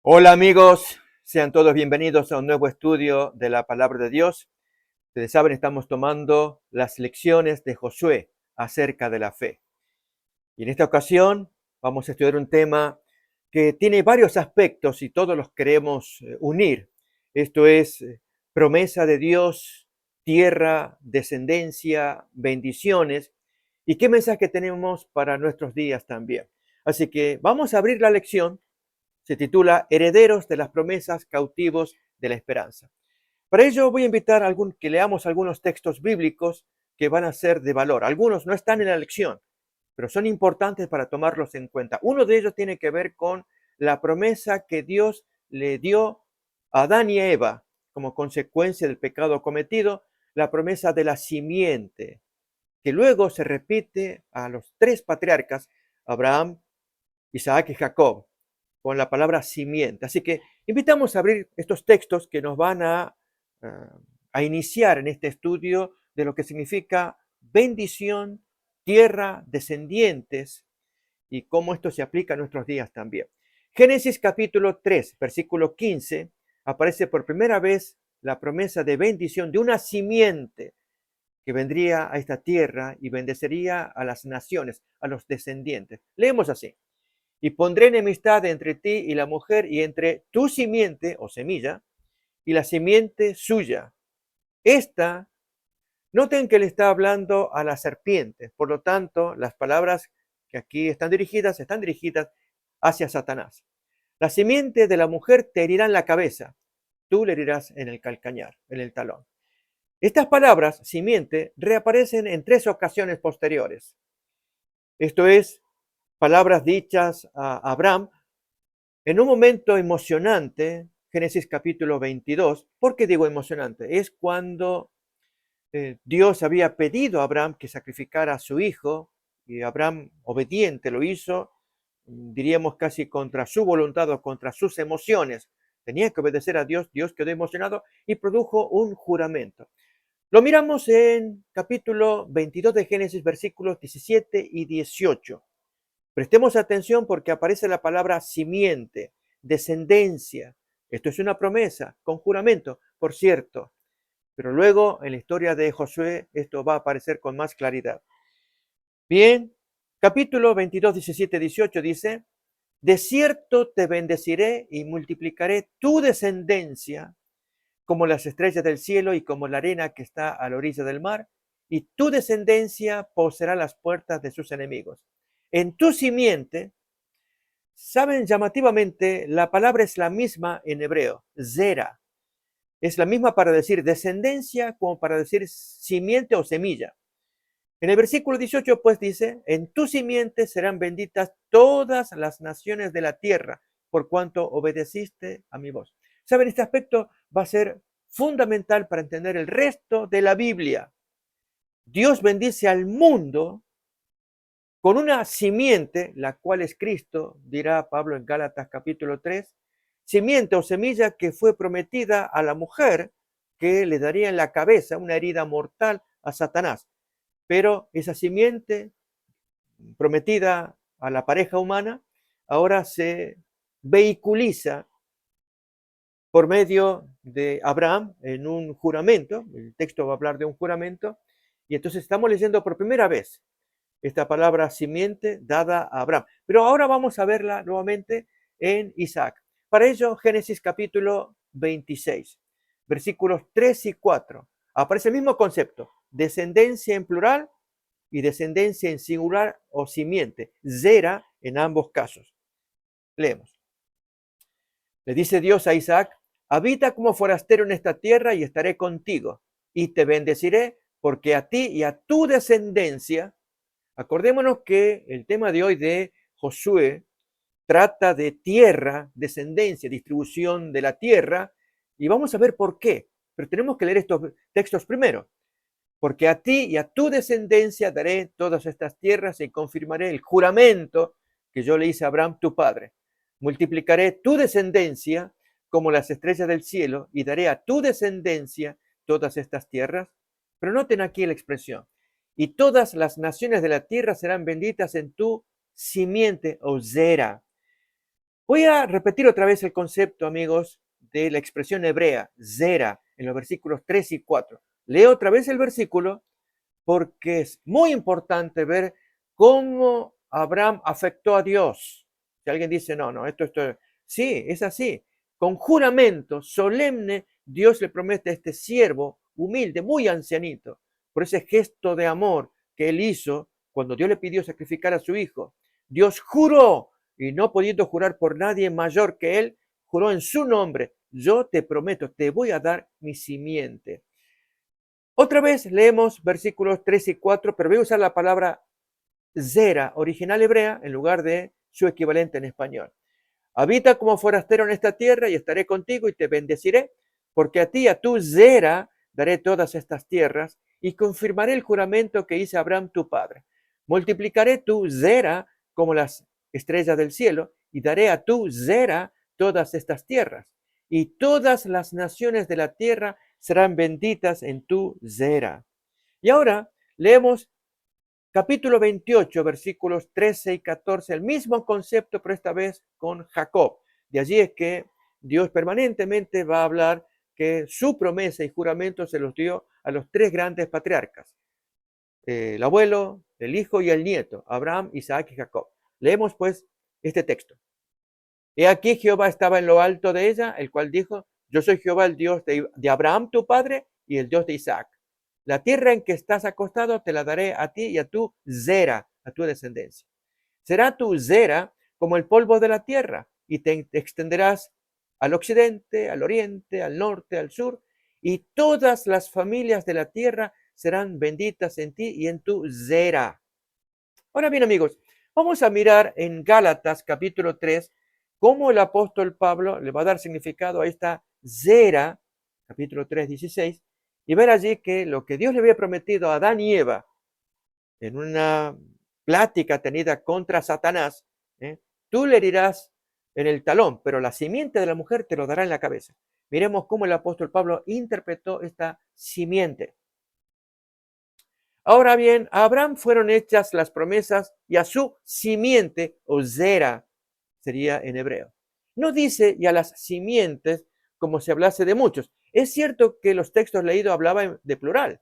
Hola amigos, sean todos bienvenidos a un nuevo estudio de la palabra de Dios. Ustedes saben, estamos tomando las lecciones de Josué acerca de la fe. Y en esta ocasión vamos a estudiar un tema que tiene varios aspectos y todos los queremos unir. Esto es promesa de Dios, tierra, descendencia, bendiciones. ¿Y qué mensaje tenemos para nuestros días también? Así que vamos a abrir la lección. Se titula Herederos de las promesas, cautivos de la esperanza. Para ello voy a invitar a que leamos algunos textos bíblicos que van a ser de valor. Algunos no están en la lección, pero son importantes para tomarlos en cuenta. Uno de ellos tiene que ver con la promesa que Dios le dio a Adán y a Eva como consecuencia del pecado cometido, la promesa de la simiente, que luego se repite a los tres patriarcas, Abraham, Isaac y Jacob, con la palabra simiente. Así que invitamos a abrir estos textos que nos van a iniciar en este estudio de lo que significa bendición, tierra, descendientes y cómo esto se aplica a nuestros días también. Génesis capítulo 3, versículo 15, aparece por primera vez la promesa de bendición de una simiente que vendría a esta tierra y bendecería a las naciones, a los descendientes. Leemos así: y pondré enemistad entre ti y la mujer, y entre tu simiente o semilla y la simiente suya. Esta, noten que le está hablando a la serpiente, por lo tanto, las palabras que aquí están dirigidas hacia Satanás. La simiente de la mujer te herirá en la cabeza, tú le herirás en el calcañar, en el talón. Estas palabras, simiente, reaparecen en tres ocasiones posteriores. Esto es, palabras dichas a Abraham en un momento emocionante, Génesis capítulo 22. ¿Por qué digo emocionante? Es cuando Dios había pedido a Abraham que sacrificara a su hijo, y Abraham obediente lo hizo, diríamos casi contra su voluntad o contra sus emociones. Tenía que obedecer a Dios, Dios quedó emocionado y produjo un juramento. Lo miramos en capítulo 22 de Génesis, versículos 17 y 18. Prestemos atención porque aparece la palabra simiente, descendencia. Esto es una promesa, con juramento, por cierto. Pero luego en la historia de Josué esto va a aparecer con más claridad. Bien, capítulo 22, 17, 18 dice: de cierto te bendeciré y multiplicaré tu descendencia como las estrellas del cielo y como la arena que está a la orilla del mar, y tu descendencia poseerá las puertas de sus enemigos. En tu simiente, saben, llamativamente, la palabra es la misma en hebreo, zera. Es la misma para decir descendencia como para decir simiente o semilla. En el versículo 18, pues dice: en tu simiente serán benditas todas las naciones de la tierra, por cuanto obedeciste a mi voz. Saben, este aspecto va a ser fundamental para entender el resto de la Biblia. Dios bendice al mundo con una simiente, la cual es Cristo, dirá Pablo en Gálatas capítulo 3, simiente o semilla que fue prometida a la mujer, que le daría en la cabeza una herida mortal a Satanás. Pero esa simiente prometida a la pareja humana ahora se vehiculiza por medio de Abraham en un juramento. El texto va a hablar de un juramento, y entonces estamos leyendo por primera vez esta palabra simiente dada a Abraham. Pero ahora vamos a verla nuevamente en Isaac. Para ello, Génesis capítulo 26, versículos 3 y 4. Aparece el mismo concepto: descendencia en plural y descendencia en singular o simiente, zera en ambos casos. Leemos. Le dice Dios a Isaac: habita como forastero en esta tierra y estaré contigo, y te bendeciré, porque a ti y a tu descendencia. Acordémonos que el tema de hoy de Josué trata de tierra, descendencia, distribución de la tierra, y vamos a ver por qué. Pero tenemos que leer estos textos primero. Porque a ti y a tu descendencia daré todas estas tierras y confirmaré el juramento que yo le hice a Abraham, tu padre. Multiplicaré tu descendencia como las estrellas del cielo y daré a tu descendencia todas estas tierras. Pero noten aquí la expresión: y todas las naciones de la tierra serán benditas en tu simiente o zera. Voy a repetir otra vez el concepto, amigos, de la expresión hebrea, zera, en los versículos 3 y 4. Leo otra vez el versículo porque es muy importante ver cómo Abraham afectó a Dios. Si alguien dice, no, esto, sí, es así. Con juramento solemne, Dios le promete a este siervo humilde, muy ancianito, por ese gesto de amor que él hizo cuando Dios le pidió sacrificar a su hijo. Dios juró, y no pudiendo jurar por nadie mayor que él, juró en su nombre, yo te prometo, te voy a dar mi simiente. Otra vez leemos versículos 3 y 4, pero voy a usar la palabra zera, original hebrea, en lugar de su equivalente en español. Habita como forastero en esta tierra y estaré contigo y te bendeciré, porque a ti, a tu zera, daré todas estas tierras y confirmaré el juramento que hice a Abraham tu padre. Multiplicaré tu zera como las estrellas del cielo y daré a tu zera todas estas tierras. Y todas las naciones de la tierra serán benditas en tu zera. Y ahora leemos capítulo 28, versículos 13 y 14, el mismo concepto, pero esta vez con Jacob. De allí es que Dios permanentemente va a hablar que su promesa y juramento se los dio a los tres grandes patriarcas, el abuelo, el hijo y el nieto, Abraham, Isaac y Jacob. Leemos pues este texto. He aquí Jehová estaba en lo alto de ella, el cual dijo, yo soy Jehová el Dios de Abraham tu padre y el Dios de Isaac. La tierra en que estás acostado te la daré a ti y a tu zera, a tu descendencia. Será tu zera como el polvo de la tierra y te extenderás al occidente, al oriente, al norte, al sur, y todas las familias de la tierra serán benditas en ti y en tu zera. Ahora bien, amigos, vamos a mirar en Gálatas capítulo 3 cómo el apóstol Pablo le va a dar significado a esta zera, capítulo 3, 16, y ver allí que lo que Dios le había prometido a Adán y Eva en una plática tenida contra Satanás, tú le herirás en el talón, pero la simiente de la mujer te lo dará en la cabeza. Miremos cómo el apóstol Pablo interpretó esta simiente. Ahora bien, a Abraham fueron hechas las promesas y a su simiente, o zera, sería en hebreo. No dice y a las simientes como si hablase de muchos. Es cierto que los textos leídos hablaban de plural.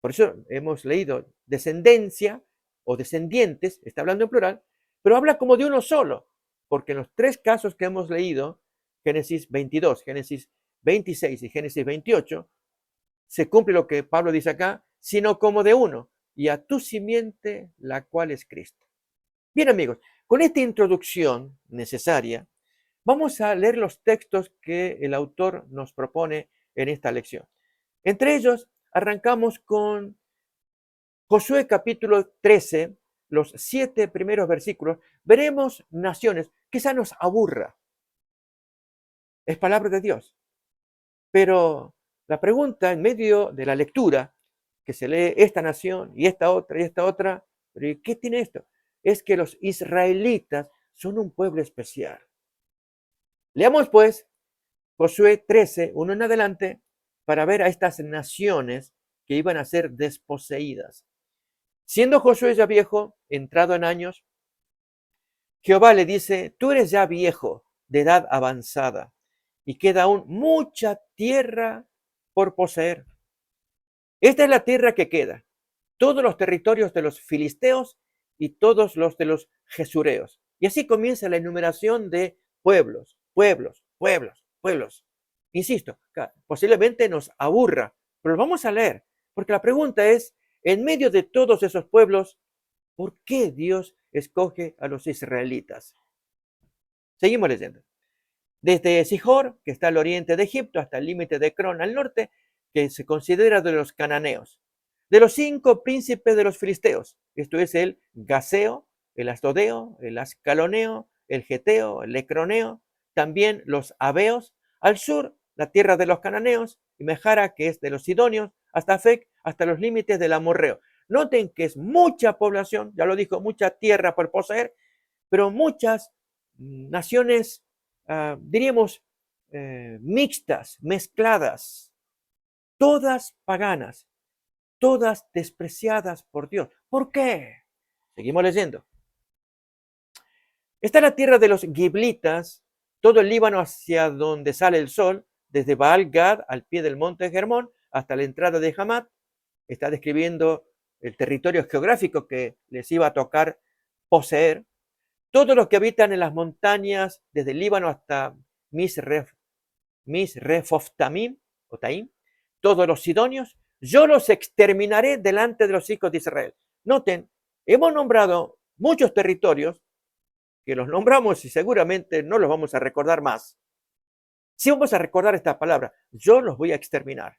Por eso hemos leído descendencia o descendientes, está hablando en plural, pero habla como de uno solo, porque en los tres casos que hemos leído, Génesis 22, Génesis 26 y Génesis 28, se cumple lo que Pablo dice acá, sino como de uno, y a tu simiente, la cual es Cristo. Bien, amigos, con esta introducción necesaria, vamos a leer los textos que el autor nos propone en esta lección. Entre ellos, arrancamos con Josué capítulo 13, los 7 primeros versículos. Veremos naciones, quizá nos aburra, es palabra de Dios, pero la pregunta en medio de la lectura, que se lee esta nación y esta otra, pero ¿qué tiene esto? Es que los israelitas son un pueblo especial. Leamos pues Josué 13, 1 en adelante, para ver a estas naciones que iban a ser desposeídas. Siendo Josué ya viejo, entrado en años, Jehová le dice, tú eres ya viejo, de edad avanzada, y queda aún mucha tierra por poseer. Esta es la tierra que queda, todos los territorios de los filisteos y todos los de los jesureos. Y así comienza la enumeración de pueblos, pueblos, pueblos, pueblos. Insisto, posiblemente nos aburra, pero vamos a leer, porque la pregunta es, en medio de todos esos pueblos, ¿por qué Dios escoge a los israelitas? Seguimos leyendo. Desde Sihor, que está al oriente de Egipto, hasta el límite de Cron al norte, que se considera de los cananeos. De los 5 príncipes de los filisteos, esto es el Gaseo, el Astodeo, el Ascaloneo, el Geteo, el Ecroneo, también los Abeos, al sur la tierra de los cananeos, y Mejara, que es de los Sidonios, hasta Fec, hasta los límites del Amorreo. Noten que es mucha población, ya lo dijo, mucha tierra por poseer, pero muchas naciones, diríamos, mixtas, mezcladas, todas paganas, todas despreciadas por Dios. ¿Por qué? Seguimos leyendo. Está la tierra de los giblitas, todo el Líbano hacia donde sale el sol, desde Baal-Gad al pie del monte Hermón hasta la entrada de Hamat. Está describiendo el territorio geográfico que les iba a tocar poseer. Todos los que habitan en las montañas, desde el Líbano hasta Misrefoftamim, o Taim, todos los sidonios, yo los exterminaré delante de los hijos de Israel. Noten, hemos nombrado muchos territorios que los nombramos y seguramente no los vamos a recordar más. Si vamos a recordar esta palabra, yo los voy a exterminar.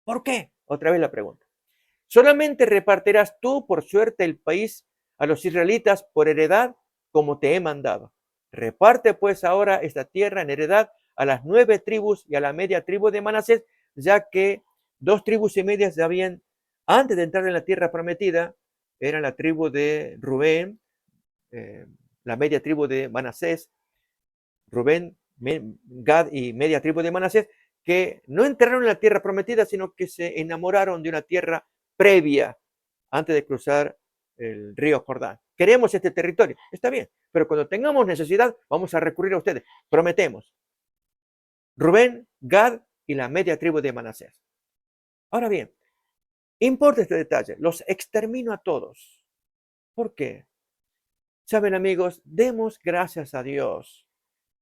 ¿Por qué? Otra vez la pregunta. Solamente repartirás tú por suerte el país a los israelitas por heredad, como te he mandado. Reparte pues ahora esta tierra en heredad a las 9 tribus y a la media tribu de Manasés, ya que 2 tribus y medias habían, antes de entrar en la tierra prometida, eran la tribu de Rubén, la media tribu de Manasés, Rubén, Gad y media tribu de Manasés, que no entraron en la tierra prometida, sino que se enamoraron de una tierra previa antes de cruzar el río Jordán. Queremos este territorio, está bien, pero cuando tengamos necesidad vamos a recurrir a ustedes, prometemos. Rubén, Gad y la media tribu de Manasés. Ahora bien, importa este detalle, los extermino a todos. ¿Por qué? Saben, amigos, demos gracias a Dios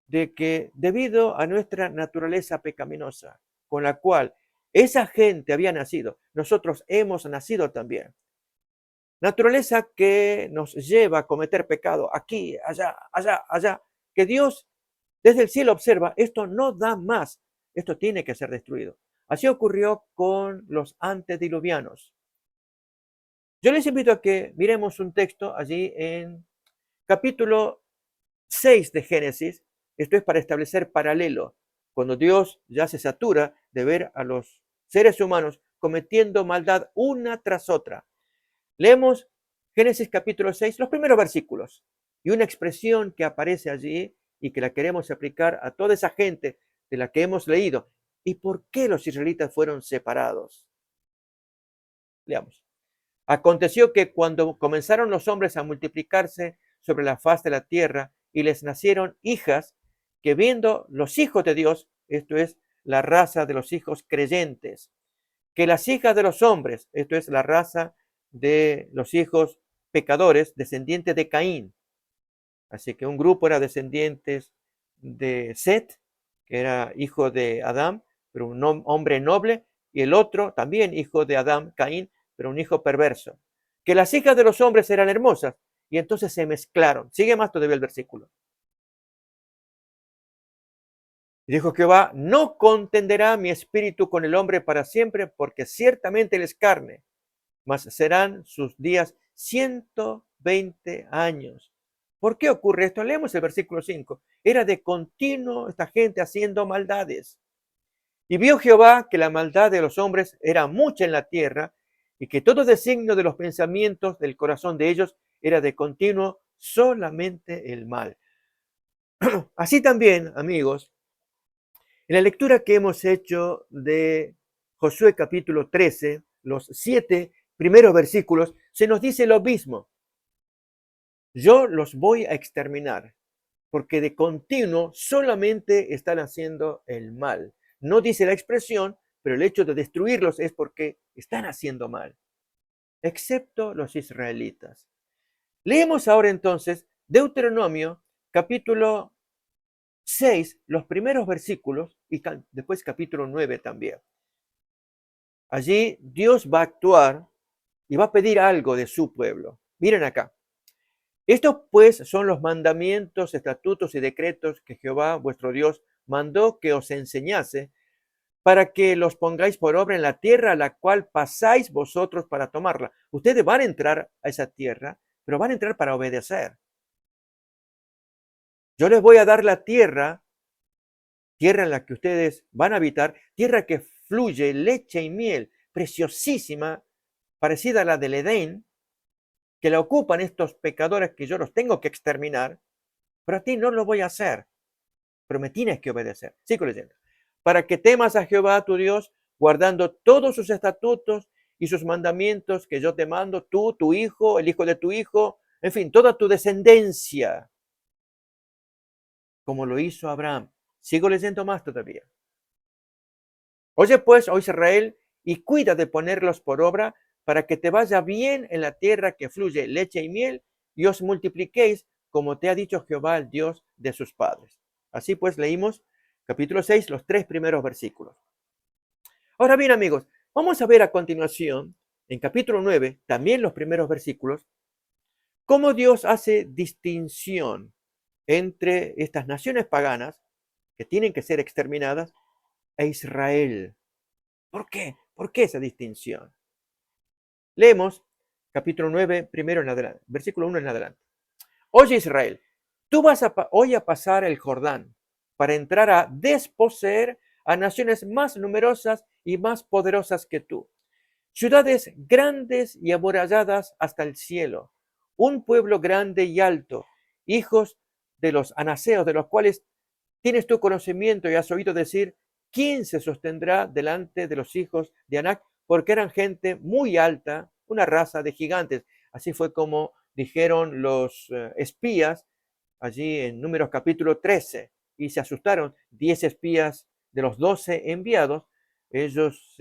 de que debido a nuestra naturaleza pecaminosa, con la cual esa gente había nacido, nosotros hemos nacido también. Naturaleza que nos lleva a cometer pecado aquí, allá, allá, allá, que Dios desde el cielo observa, esto no da más, esto tiene que ser destruido. Así ocurrió con los antediluvianos. Yo les invito a que miremos un texto allí en capítulo 6 de Génesis. Esto es para establecer paralelo, cuando Dios ya se satura de ver a los seres humanos cometiendo maldad una tras otra. Leemos Génesis capítulo 6, los primeros versículos, y una expresión que aparece allí y que la queremos aplicar a toda esa gente de la que hemos leído. ¿Y por qué los israelitas fueron separados? Leamos. Aconteció que cuando comenzaron los hombres a multiplicarse sobre la faz de la tierra y les nacieron hijas, que viendo los hijos de Dios, esto es la raza de los hijos creyentes, que las hijas de los hombres, esto es la raza de los hijos pecadores, descendientes de Caín. Así que un grupo era descendientes de Set, que era hijo de Adán, pero un hombre noble, y el otro también hijo de Adán, Caín, pero un hijo perverso. Que las hijas de los hombres eran hermosas, y entonces se mezclaron. Sigue más todavía el versículo. Y dijo Jehová, no contenderá mi espíritu con el hombre para siempre, porque ciertamente él es carne, mas serán sus días 120 años. ¿Por qué ocurre esto? Leemos el versículo 5. Era de continuo esta gente haciendo maldades. Y vio Jehová que la maldad de los hombres era mucha en la tierra, y que todo designio de los pensamientos del corazón de ellos era de continuo solamente el mal. Así también, amigos, en la lectura que hemos hecho de Josué capítulo 13, los 7 primeros versículos, se nos dice lo mismo. Yo los voy a exterminar, porque de continuo solamente están haciendo el mal. No dice la expresión, pero el hecho de destruirlos es porque están haciendo mal, excepto los israelitas. Leemos ahora entonces Deuteronomio capítulo 6, los primeros versículos, y después capítulo 9 también. Allí Dios va a actuar y va a pedir algo de su pueblo. Miren acá. Estos pues son los mandamientos, estatutos y decretos que Jehová vuestro Dios mandó que os enseñase, para que los pongáis por obra en la tierra a la cual pasáis vosotros para tomarla. Ustedes van a entrar a esa tierra, pero van a entrar para obedecer. Yo les voy a dar la tierra en la que ustedes van a habitar, tierra que fluye leche y miel, preciosísima, parecida a la del Edén, que la ocupan estos pecadores que yo los tengo que exterminar, pero a ti no lo voy a hacer, pero me tienes que obedecer. Sigo leyendo. Para que temas a Jehová tu Dios, guardando todos sus estatutos y sus mandamientos que yo te mando, tú, tu hijo, el hijo de tu hijo, en fin, toda tu descendencia. como lo hizo Abraham. Sigo leyendo más todavía. Oye pues, oh Israel, y cuida de ponerlos por obra para que te vaya bien en la tierra que fluye leche y miel y os multipliquéis como te ha dicho Jehová, el Dios de sus padres. Así pues leímos capítulo 6, los 3 primeros versículos. Ahora bien, amigos, vamos a ver a continuación, en capítulo 9, también los primeros versículos, cómo Dios hace distinción entre estas naciones paganas que tienen que ser exterminadas e Israel. ¿Por qué? ¿Por qué esa distinción? Leemos capítulo 9, primero en adelante, versículo 1 en adelante. Oye Israel, tú vas hoy a pasar el Jordán para entrar a desposeer a naciones más numerosas y más poderosas que tú. Ciudades grandes y amuralladas hasta el cielo, un pueblo grande y alto, hijos de los anaseos, de los cuales tienes tu conocimiento y has oído decir, ¿quién se sostendrá delante de los hijos de Anac? Porque eran gente muy alta, una raza de gigantes. Así fue como dijeron los espías allí en Números capítulo 13, y se asustaron 10 espías de los 12 enviados. Ellos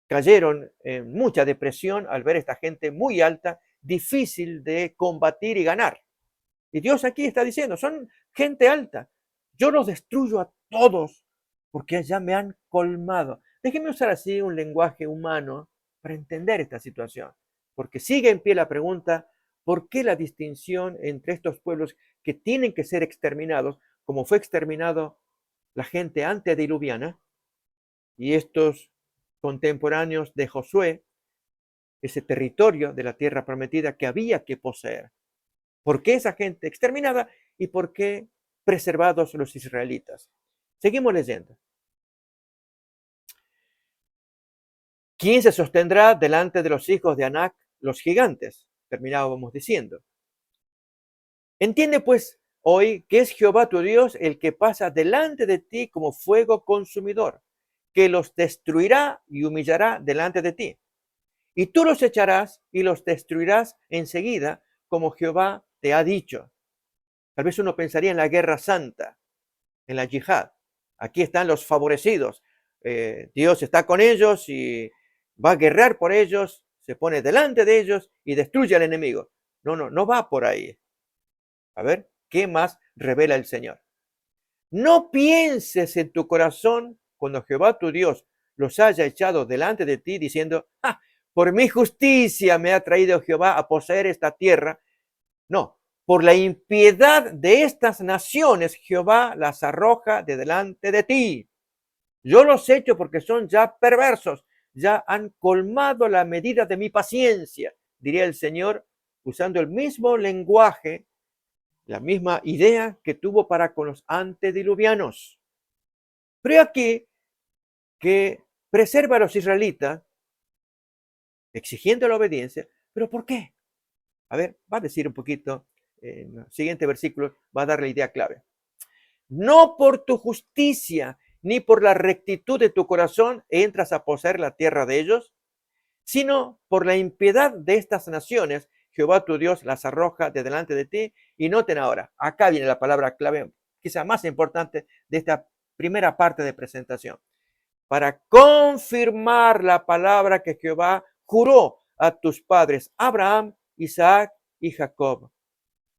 cayeron en mucha depresión al ver esta gente muy alta, difícil de combatir y ganar. Y Dios aquí está diciendo, son gente alta, yo los destruyo a todos porque ya me han colmado. Déjenme usar así un lenguaje humano para entender esta situación, porque sigue en pie la pregunta, ¿por qué la distinción entre estos pueblos que tienen que ser exterminados, como fue exterminado la gente antediluviana, y estos contemporáneos de Josué, ese territorio de la tierra prometida que había que poseer? ¿Por qué esa gente exterminada y por qué preservados los israelitas? Seguimos leyendo. ¿Quién se sostendrá delante de los hijos de Anac, los gigantes? Terminábamos diciendo. Entiende pues hoy que es Jehová tu Dios el que pasa delante de ti como fuego consumidor, que los destruirá y humillará delante de ti. Y tú los echarás y los destruirás enseguida, como Jehová te ha dicho. Tal vez uno pensaría en la guerra santa, en la yihad. Aquí están los favorecidos. Dios está con ellos y va a guerrear por ellos, se pone delante de ellos y destruye al enemigo. No, no, no va por ahí. A ver, ¿qué más revela el Señor? No pienses en tu corazón cuando Jehová tu Dios los haya echado delante de ti diciendo, ah, por mi justicia me ha traído Jehová a poseer esta tierra. No, por la impiedad de estas naciones Jehová las arroja de delante de ti. Yo los echo porque son ya perversos, ya han colmado la medida de mi paciencia, diría el Señor, usando el mismo lenguaje, la misma idea que tuvo para con los antediluvianos. Pero aquí que preserva a los israelitas, exigiendo la obediencia, pero ¿por qué? A ver, va a decir un poquito, en el siguiente versículo va a dar la idea clave. No por tu justicia ni por la rectitud de tu corazón entras a poseer la tierra de ellos, sino por la impiedad de estas naciones, Jehová tu Dios las arroja de delante de ti. Y noten ahora, acá viene la palabra clave, quizá más importante de esta primera parte de presentación, para confirmar la palabra que Jehová juró a tus padres, Abraham, Isaac y Jacob.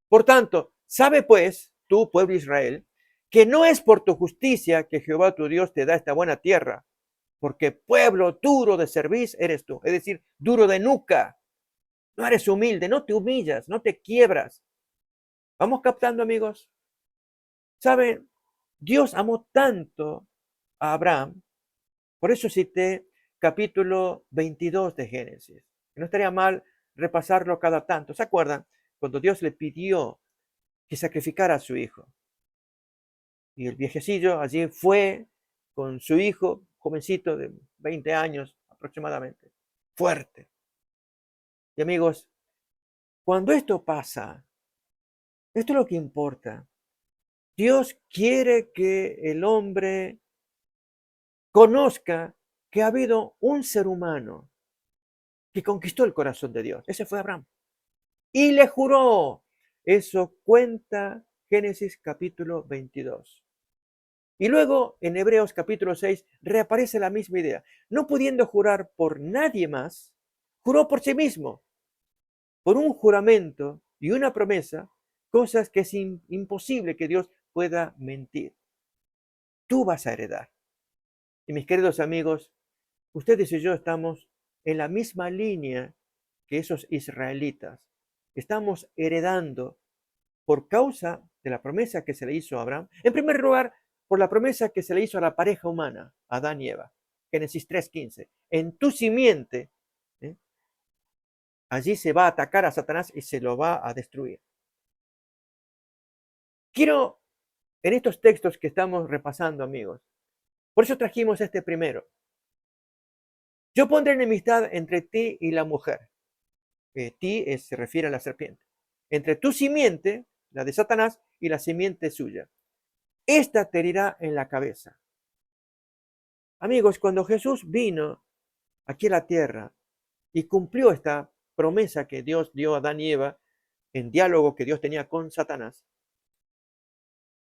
Por tanto, sabe pues, tú, pueblo Israel, que no es por tu justicia que Jehová tu Dios te da esta buena tierra, porque pueblo duro de cerviz eres tú, es decir, duro de nuca. No eres humilde, no te humillas, no te quiebras. ¿Vamos captando, amigos? ¿Saben? Dios amó tanto a Abraham, por eso cité capítulo 22 de Génesis. No estaría mal repasarlo cada tanto. ¿Se acuerdan? Cuando Dios le pidió que sacrificara a su hijo. Y el viejecillo allí fue con su hijo, jovencito de 20 años aproximadamente, fuerte. Y amigos, cuando esto pasa, esto es lo que importa. Dios quiere que el hombre conozca que ha habido un ser humano que conquistó el corazón de Dios. Ese fue Abraham. Y le juró. Eso cuenta Génesis capítulo 22. Y luego en Hebreos capítulo 6 reaparece la misma idea. No pudiendo jurar por nadie más, juró por sí mismo, por un juramento y una promesa, cosas que es imposible que Dios pueda mentir. Tú vas a heredar. Y mis queridos amigos, ustedes y yo estamos en la misma línea que esos israelitas. Estamos heredando por causa de la promesa que se le hizo a Abraham. En primer lugar, por la promesa que se le hizo a la pareja humana, Adán y Eva. Génesis 3:15. En tu simiente, ¿eh? Allí se va a atacar a Satanás y se lo va a destruir. Quiero, en estos textos que estamos repasando, amigos, por eso trajimos este primero. Yo pondré enemistad entre ti y la mujer. Ti se refiere a la serpiente. Entre tu simiente, la de Satanás, y la simiente suya. Esta te herirá en la cabeza. Amigos, cuando Jesús vino aquí a la tierra y cumplió esta promesa que Dios dio a Adán y Eva en diálogo que Dios tenía con Satanás,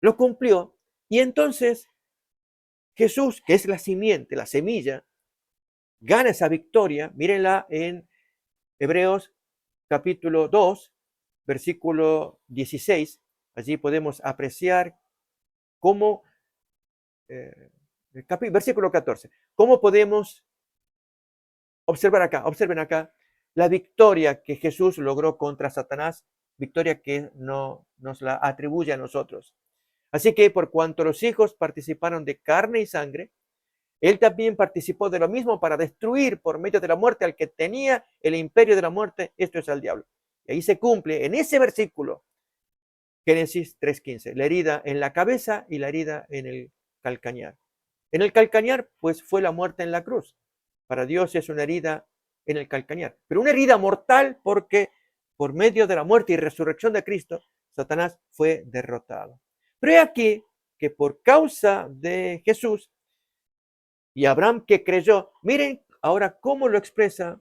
lo cumplió y entonces Jesús, que es la simiente, la semilla, gana esa victoria. Mírenla en Hebreos capítulo 2, versículo 16. Allí podemos apreciar cómo, versículo 14, cómo podemos observen acá la victoria que Jesús logró contra Satanás, victoria que no nos la atribuye a nosotros. Así que por cuanto los hijos participaron de carne y sangre, él también participó de lo mismo para destruir por medio de la muerte al que tenía el imperio de la muerte, esto es al diablo. Y ahí se cumple en ese versículo, Génesis 3:15, la herida en la cabeza y la herida en el calcañar. En el calcañar, pues fue la muerte en la cruz. Para Dios es una herida en el calcañar, pero una herida mortal porque por medio de la muerte y resurrección de Cristo, Satanás fue derrotado. Pero he aquí que por causa de Jesús y Abraham que creyó, miren ahora cómo lo expresa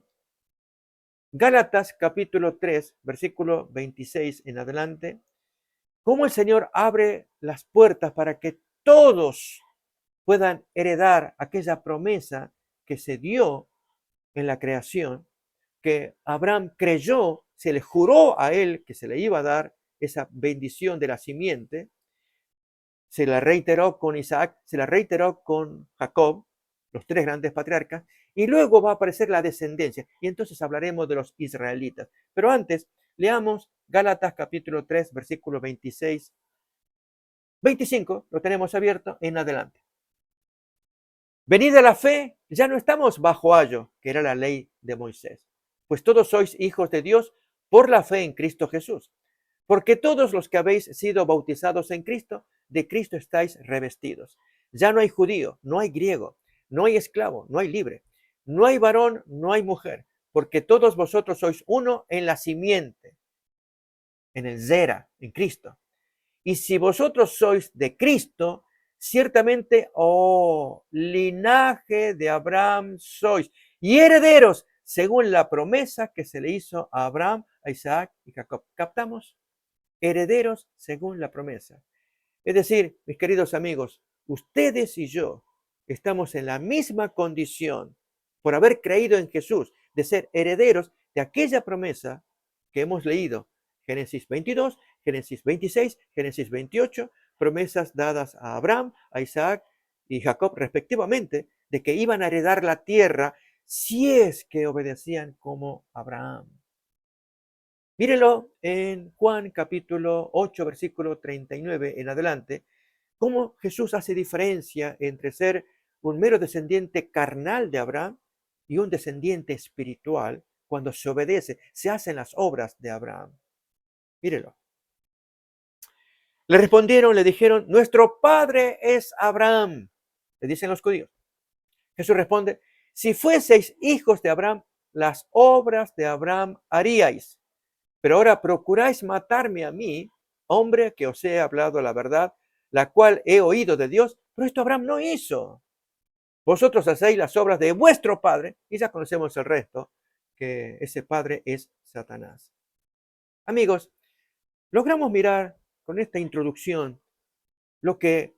Gálatas capítulo 3, versículo 26 en adelante, cómo el Señor abre las puertas para que todos puedan heredar aquella promesa que se dio en la creación, que Abraham creyó, se le juró a él que se le iba a dar esa bendición de la simiente, se la reiteró con Isaac, se la reiteró con Jacob, los tres grandes patriarcas, y luego va a aparecer la descendencia, y entonces hablaremos de los israelitas. Pero antes, leamos Gálatas capítulo 3, versículo 26, 25, lo tenemos abierto en adelante. Venida la fe, ya no estamos bajo ayo, que era la ley de Moisés, pues todos sois hijos de Dios por la fe en Cristo Jesús. Porque todos los que habéis sido bautizados en Cristo, de Cristo estáis revestidos. Ya no hay judío, no hay griego, no hay esclavo, no hay libre, no hay varón, no hay mujer, porque todos vosotros sois uno en la simiente, en el Zera, en Cristo. Y si vosotros sois de Cristo, ciertamente, linaje de Abraham sois, y herederos según la promesa que se le hizo a Abraham, a Isaac y Jacob. ¿Captamos? Herederos según la promesa. Es decir, mis queridos amigos, ustedes y yo estamos en la misma condición por haber creído en Jesús, de ser herederos de aquella promesa que hemos leído. Génesis 22, Génesis 26, Génesis 28, promesas dadas a Abraham, a Isaac y Jacob respectivamente, de que iban a heredar la tierra si es que obedecían como Abraham. Mírenlo en Juan capítulo 8, versículo 39 en adelante, cómo Jesús hace diferencia entre ser un mero descendiente carnal de Abraham y un descendiente espiritual cuando se obedece, se hacen las obras de Abraham. Mírenlo. Le respondieron, le dijeron, nuestro padre es Abraham, le dicen los judíos. Jesús responde, si fueseis hijos de Abraham, las obras de Abraham haríais. Pero ahora procuráis matarme a mí, hombre que os he hablado la verdad, la cual he oído de Dios, pero esto Abraham no hizo. Vosotros hacéis las obras de vuestro padre, y ya conocemos el resto, que ese padre es Satanás. Amigos, logramos mirar con esta introducción, lo que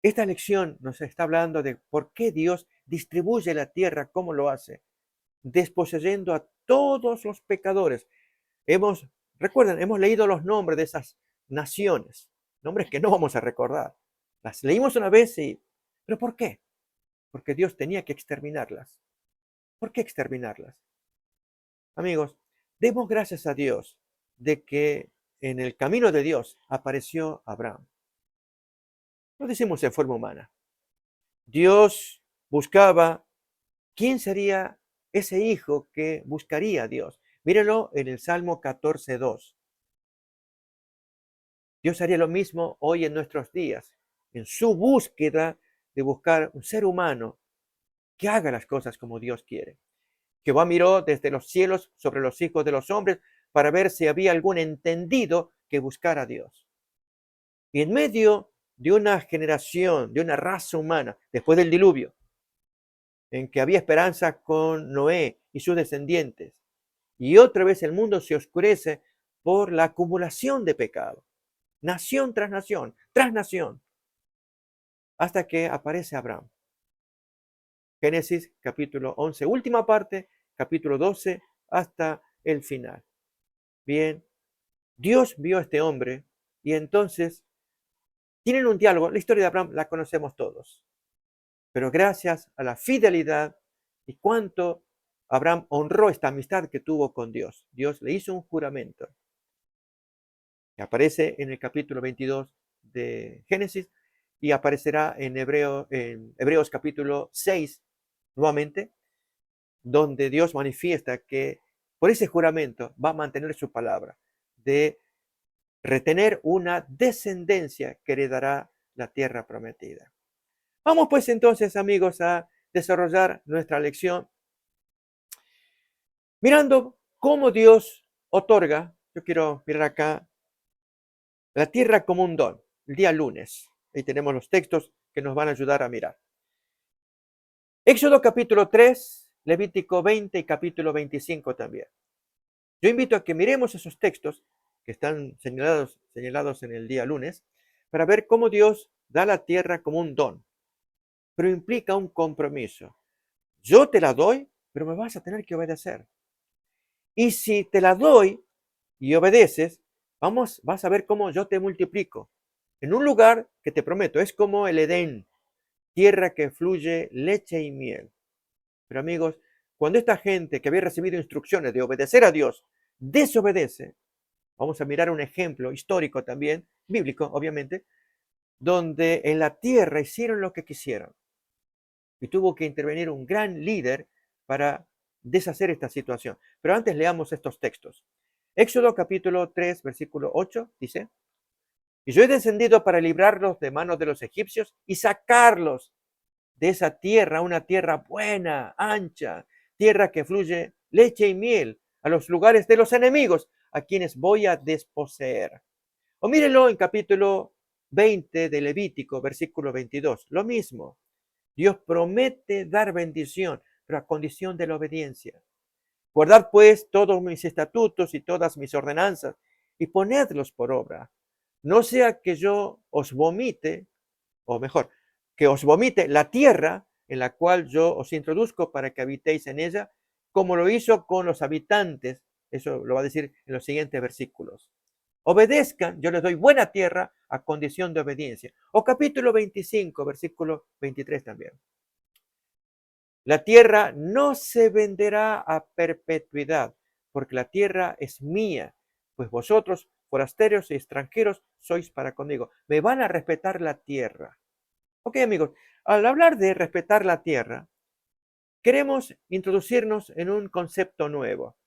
esta lección nos está hablando de por qué Dios distribuye la tierra, cómo lo hace, desposeyendo a todos los pecadores. Recuerden, hemos leído los nombres de esas naciones, nombres que no vamos a recordar. Las leímos una vez ¿pero por qué? Porque Dios tenía que exterminarlas. ¿Por qué exterminarlas? Amigos, demos gracias a Dios de que en el camino de Dios apareció Abraham. Lo decimos en forma humana. Dios buscaba quién sería ese hijo que buscaría a Dios. Mírenlo en el Salmo 14:2. Dios haría lo mismo hoy en nuestros días, en su búsqueda de buscar un ser humano que haga las cosas como Dios quiere. Jehová miró desde los cielos sobre los hijos de los hombres para ver si había algún entendido que buscara a Dios. Y en medio de una generación, de una raza humana, después del diluvio, en que había esperanza con Noé y sus descendientes, y otra vez el mundo se oscurece por la acumulación de pecado, nación tras nación, hasta que aparece Abraham. Génesis capítulo 11, última parte, capítulo 12, hasta el final. Bien, Dios vio a este hombre y entonces tienen un diálogo. La historia de Abraham la conocemos todos, pero gracias a la fidelidad y cuánto Abraham honró esta amistad que tuvo con Dios. Dios le hizo un juramento que aparece en el capítulo 22 de Génesis y aparecerá en Hebreos capítulo 6 nuevamente, donde Dios manifiesta que por ese juramento va a mantener su palabra de retener una descendencia que heredará la tierra prometida. Vamos pues entonces, amigos, a desarrollar nuestra lección mirando cómo Dios otorga. Yo quiero mirar acá la tierra como un don, el día lunes. Ahí tenemos los textos que nos van a ayudar a mirar. Éxodo capítulo 3, Levítico 20 y capítulo 25 también. Yo invito a que miremos esos textos que están señalados en el día lunes para ver cómo Dios da la tierra como un don, pero implica un compromiso. Yo te la doy, pero me vas a tener que obedecer. Y si te la doy y obedeces, vas a ver cómo yo te multiplico. En un lugar que te prometo, es como el Edén, tierra que fluye leche y miel. Pero amigos, cuando esta gente que había recibido instrucciones de obedecer a Dios desobedece, vamos a mirar un ejemplo histórico también, bíblico obviamente, donde en la tierra hicieron lo que quisieron. Y tuvo que intervenir un gran líder para deshacer esta situación. Pero antes leamos estos textos. Éxodo capítulo 3, versículo 8 dice: y yo he descendido para librarlos de manos de los egipcios y sacarlos de esa tierra, una tierra buena, ancha, tierra que fluye leche y miel, a los lugares de los enemigos, a quienes voy a desposeer. O mírenlo en capítulo 20 de Levítico, versículo 22, lo mismo. Dios promete dar bendición, pero a condición de la obediencia. Guardad pues todos mis estatutos y todas mis ordenanzas y ponedlos por obra. No sea que yo os vomite, o mejor, que os vomite la tierra en la cual yo os introduzco para que habitéis en ella, como lo hizo con los habitantes. Eso lo va a decir en los siguientes versículos. Obedezcan, yo les doy buena tierra a condición de obediencia. O capítulo 25, versículo 23 también. La tierra no se venderá a perpetuidad, porque la tierra es mía, pues vosotros, forasteros y extranjeros, sois para conmigo. Me van a respetar la tierra. Ok, amigos, al hablar de respetar la tierra, queremos introducirnos en un concepto nuevo.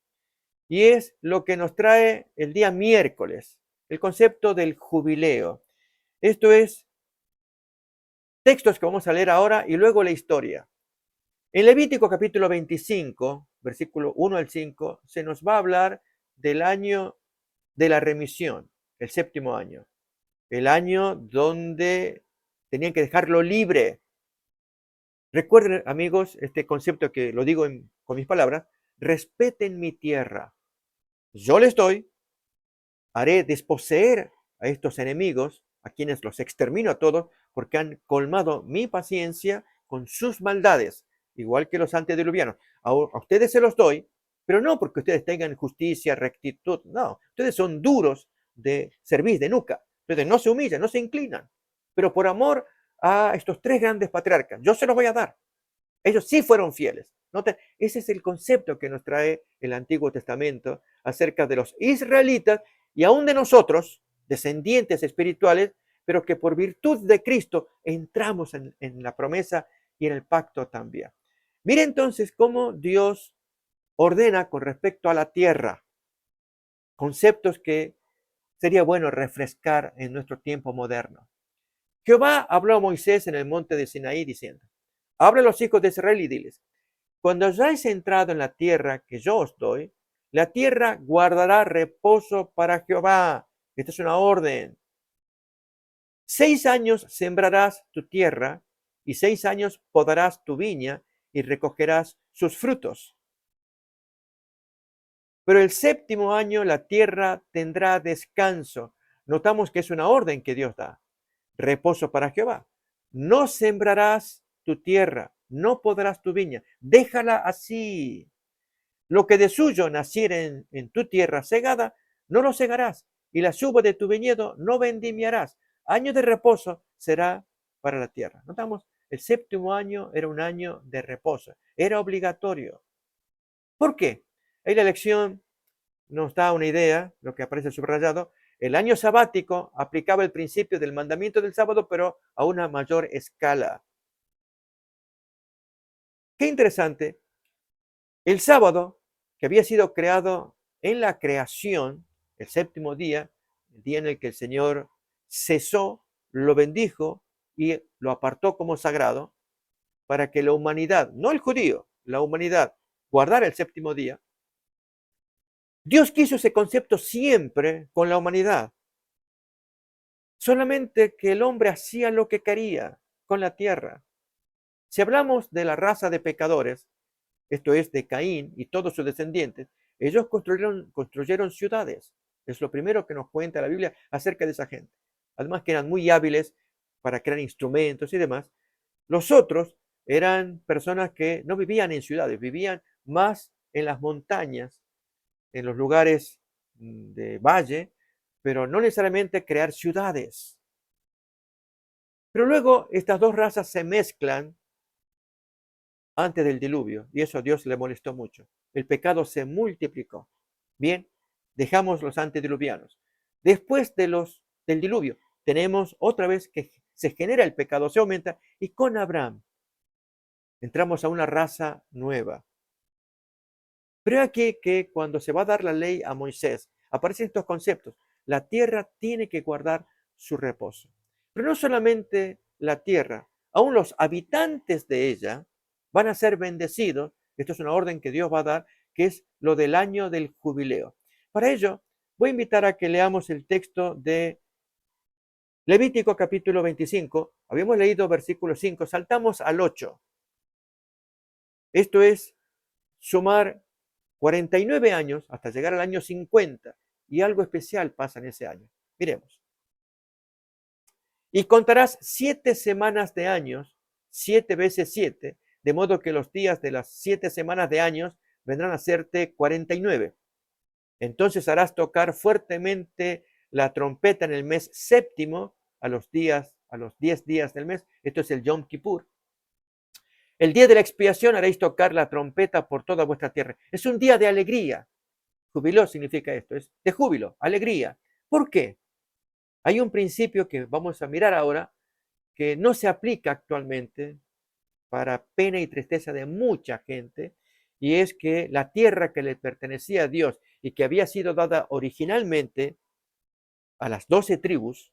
Y es lo que nos trae el día miércoles, el concepto del jubileo. Esto es textos que vamos a leer ahora y luego la historia. En Levítico capítulo 25, versículo 1 al 5, se nos va a hablar del año de la remisión, el séptimo año. El año donde tenían que dejarlo libre. Recuerden, amigos, este concepto que lo digo con mis palabras: respeten mi tierra. Yo les doy, haré desposeer a estos enemigos, a quienes los extermino a todos, porque han colmado mi paciencia con sus maldades, igual que los antediluvianos. A ustedes se los doy, pero no porque ustedes tengan justicia, rectitud, no. Ustedes son duros de cerviz, de nuca. Ustedes no se humillan, no se inclinan. Pero por amor a estos tres grandes patriarcas, yo se los voy a dar. Ellos sí fueron fieles. Noten, ese es el concepto que nos trae el Antiguo Testamento acerca de los israelitas y aún de nosotros, descendientes espirituales, pero que por virtud de Cristo entramos en la promesa y en el pacto también. Mire entonces cómo Dios ordena con respecto a la tierra, conceptos que sería bueno refrescar en nuestro tiempo moderno. Jehová habló a Moisés en el monte de Sinaí diciendo, habla a los hijos de Israel y diles, cuando hayáis entrado en la tierra que yo os doy, la tierra guardará reposo para Jehová. Esta es una orden. 6 años sembrarás tu tierra y 6 años podarás tu viña y recogerás sus frutos. Pero el séptimo año la tierra tendrá descanso. Notamos que es una orden que Dios da. Reposo para Jehová. No sembrarás tu tierra, no podrás tu viña. Déjala así. Lo que de suyo naciere en tu tierra segada, no lo segarás. Y las uvas de tu viñedo no vendimiarás. Año de reposo será para la tierra. Notamos, el séptimo año era un año de reposo. Era obligatorio. ¿Por qué? Ahí la lección nos da una idea, lo que aparece subrayado. El año sabático aplicaba el principio del mandamiento del sábado, pero a una mayor escala. Qué interesante. El sábado, que había sido creado en la creación, el séptimo día, el día en el que el Señor cesó, lo bendijo y lo apartó como sagrado, para que la humanidad, no el judío, la humanidad, guardara el séptimo día. Dios quiso ese concepto siempre con la humanidad. Solamente que el hombre hacía lo que quería con la tierra. Si hablamos de la raza de pecadores, esto es de Caín y todos sus descendientes, ellos construyeron ciudades. Es lo primero que nos cuenta la Biblia acerca de esa gente. Además que eran muy hábiles para crear instrumentos y demás. Los otros eran personas que no vivían en ciudades, vivían más en las montañas, en los lugares de valle, pero no necesariamente crear ciudades. Pero luego estas dos razas se mezclan antes del diluvio y eso a Dios le molestó mucho. El pecado se multiplicó. Bien, dejamos los antediluvianos. Después del diluvio tenemos otra vez que se genera el pecado, se aumenta y con Abraham entramos a una raza nueva. Pero aquí que cuando se va a dar la ley a Moisés, aparecen estos conceptos. La tierra tiene que guardar su reposo. Pero no solamente la tierra, aún los habitantes de ella van a ser bendecidos. Esto es una orden que Dios va a dar, que es lo del año del jubileo. Para ello, voy a invitar a que leamos el texto de Levítico capítulo 25. Habíamos leído versículo 5, saltamos al 8. Esto es sumar 49 años hasta llegar al año 50 y algo especial pasa en ese año. Miremos. Y contarás 7 semanas de años, 7 veces 7, de modo que los días de las 7 semanas de años vendrán a serte 49. Entonces harás tocar fuertemente la trompeta en el mes séptimo a los 10 días del mes. Esto es el Yom Kippur. El día de la expiación haréis tocar la trompeta por toda vuestra tierra. Es un día de alegría. Jubiló significa esto, es de júbilo, alegría. ¿Por qué? Hay un principio que vamos a mirar ahora que no se aplica actualmente para pena y tristeza de mucha gente, y es que la tierra que le pertenecía a Dios y que había sido dada originalmente a las 12 tribus,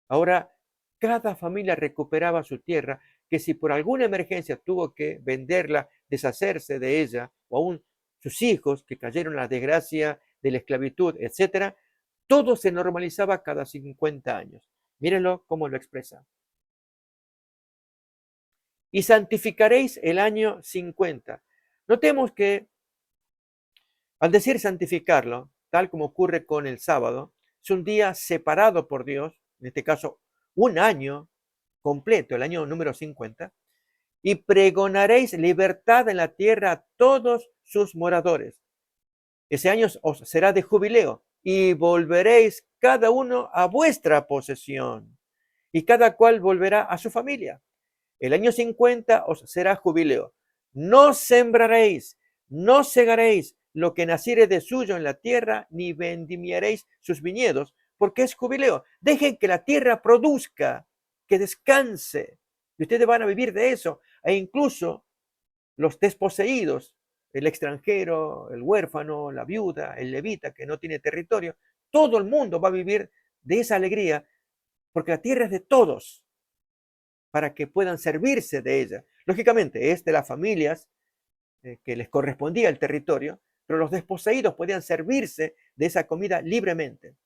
ahora cada familia recuperaba su tierra, que si por alguna emergencia tuvo que venderla, deshacerse de ella, o aún sus hijos que cayeron en la desgracia de la esclavitud, etcétera, todo se normalizaba cada 50 años. Mírenlo cómo lo expresa. Y santificaréis el año 50. Notemos que al decir santificarlo, tal como ocurre con el sábado, Es un día separado por Dios, en este caso un año completo, el año número 50, y pregonaréis libertad en la tierra a todos sus moradores. Ese año os será de jubileo y volveréis cada uno a vuestra posesión y cada cual volverá a su familia. El año 50 os será jubileo. No sembraréis, no segaréis lo que naciere de suyo en la tierra, ni vendimiaréis sus viñedos, porque es jubileo. Dejen que la tierra produzca, que descanse, y ustedes van a vivir de eso. E incluso los desposeídos, el extranjero, el huérfano, la viuda, el levita que no tiene territorio, todo el mundo va a vivir de esa alegría, porque la tierra es de todos, para que puedan servirse de ella. Lógicamente, es de las familias que les correspondía el territorio, pero los desposeídos podían servirse de esa comida libremente.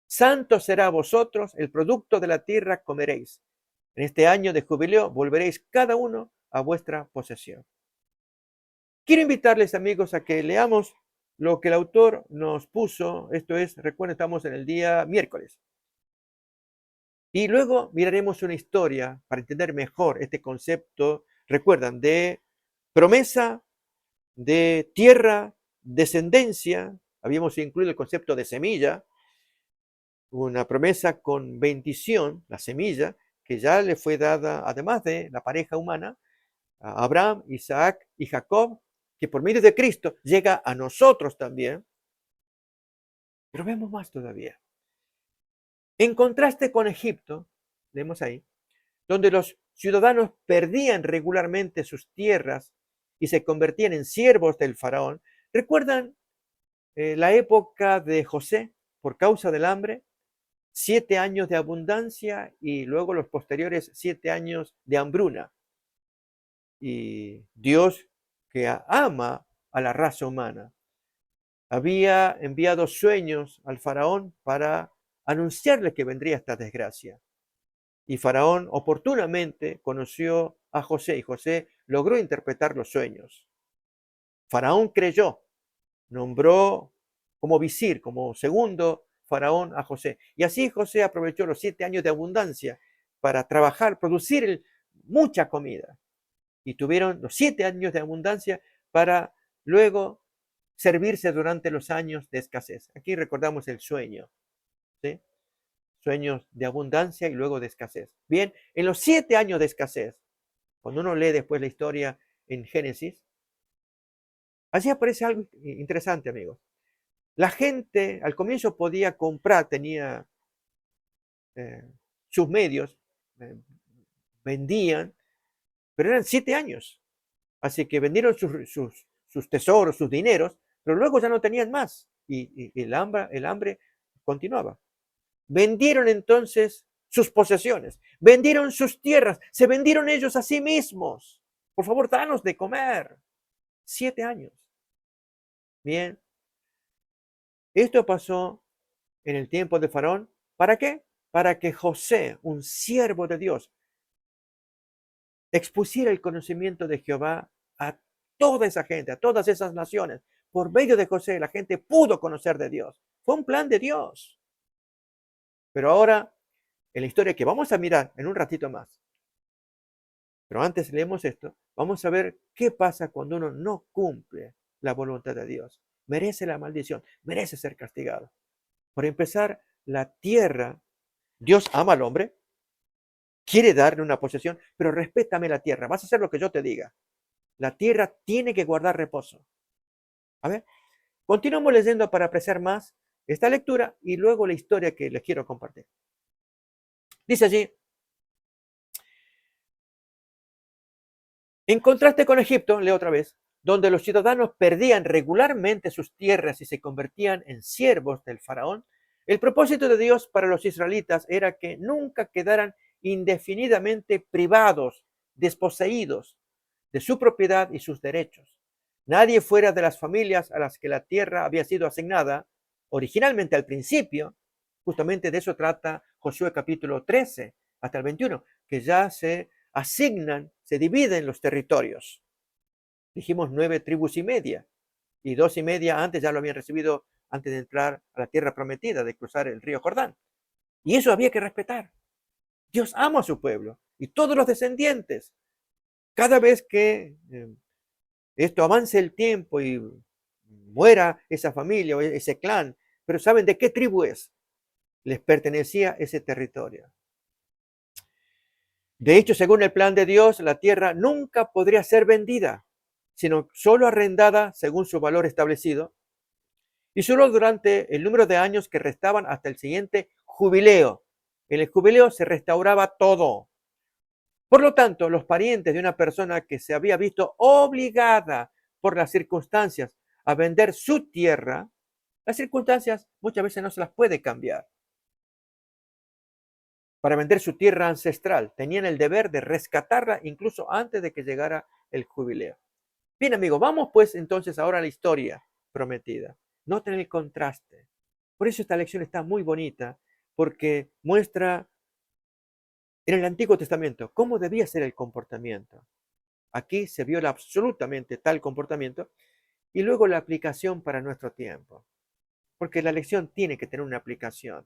Santo será a vosotros, el producto de la tierra comeréis. En este año de jubileo volveréis cada uno a vuestra posesión. Quiero invitarles, amigos, a que leamos lo que el autor nos puso. Esto es, recuerden, estamos en el día miércoles. Y luego miraremos una historia para entender mejor este concepto, recuerdan, de promesa, de tierra, descendencia. Habíamos incluido el concepto de semilla, una promesa con bendición, la semilla, que ya le fue dada, además de la pareja humana, a Abraham, Isaac y Jacob, que por medio de Cristo llega a nosotros también. Pero vemos más todavía. En contraste con Egipto, vemos ahí, donde los ciudadanos perdían regularmente sus tierras y se convertían en siervos del faraón. ¿Recuerdan la época de José por causa del hambre? 7 años de abundancia y luego los posteriores 7 años de hambruna. Y Dios, que ama a la raza humana, había enviado sueños al faraón para anunciarle que vendría esta desgracia. Y Faraón oportunamente conoció a José y José logró interpretar los sueños. Faraón creyó, nombró como visir, como segundo faraón a José. Y así José aprovechó los 7 años de abundancia para trabajar, producir mucha comida. Y tuvieron los 7 años de abundancia para luego servirse durante los años de escasez. Aquí recordamos el sueño, ¿sí? Sueños de abundancia y luego de escasez. Bien, en los 7 años de escasez, cuando uno lee después la historia en Génesis, allí aparece algo interesante, amigos. La gente al comienzo podía comprar, tenía sus medios, eh, vendían, pero eran 7 años. Así que vendieron sus tesoros, sus dineros, pero luego ya no tenían más y el hambre continuaba. Vendieron entonces sus posesiones, vendieron sus tierras, se vendieron ellos a sí mismos. Por favor, danos de comer. 7 años. Bien, esto pasó en el tiempo de Faraón. ¿Para qué? Para que José, un siervo de Dios, expusiera el conocimiento de Jehová a toda esa gente, a todas esas naciones. Por medio de José, la gente pudo conocer de Dios. Fue un plan de Dios. Pero ahora, en la historia que vamos a mirar en un ratito más, pero antes leemos esto, vamos a ver qué pasa cuando uno no cumple la voluntad de Dios. Merece la maldición, merece ser castigado. Por empezar, la tierra, Dios ama al hombre, quiere darle una posesión, pero respétame la tierra, vas a hacer lo que yo te diga. La tierra tiene que guardar reposo. A ver, continuamos leyendo para apreciar más esta lectura y luego la historia que les quiero compartir. Dice allí, en contraste con Egipto, leo otra vez, donde los ciudadanos perdían regularmente sus tierras y se convertían en siervos del faraón, el propósito de Dios para los israelitas era que nunca quedaran indefinidamente privados, desposeídos de su propiedad y sus derechos. Nadie fuera de las familias a las que la tierra había sido asignada originalmente al principio, justamente de eso trata Josué capítulo 13 hasta el 21, que ya se asignan, se dividen los territorios. Dijimos 9 tribus y media, y 2 y media antes ya lo habían recibido antes de entrar a la tierra prometida, de cruzar el río Jordán. Y eso había que respetar. Dios ama a su pueblo y todos los descendientes. Cada vez que esto avance el tiempo y muera esa familia o ese clan, pero ¿saben de qué tribu es? Les pertenecía ese territorio. De hecho, según el plan de Dios, la tierra nunca podría ser vendida, sino solo arrendada según su valor establecido y solo durante el número de años que restaban hasta el siguiente jubileo. En el jubileo se restauraba todo. Por lo tanto, los parientes de una persona que se había visto obligada por las circunstancias a vender su tierra, las circunstancias muchas veces no se las puede cambiar. Para vender su tierra ancestral, tenían el deber de rescatarla incluso antes de que llegara el jubileo. Bien, amigos, vamos pues entonces ahora a la historia prometida. Noten el contraste. Por eso esta lección está muy bonita, porque muestra en el Antiguo Testamento cómo debía ser el comportamiento. Aquí se viola absolutamente tal comportamiento y luego la aplicación para nuestro tiempo. Porque la lección tiene que tener una aplicación.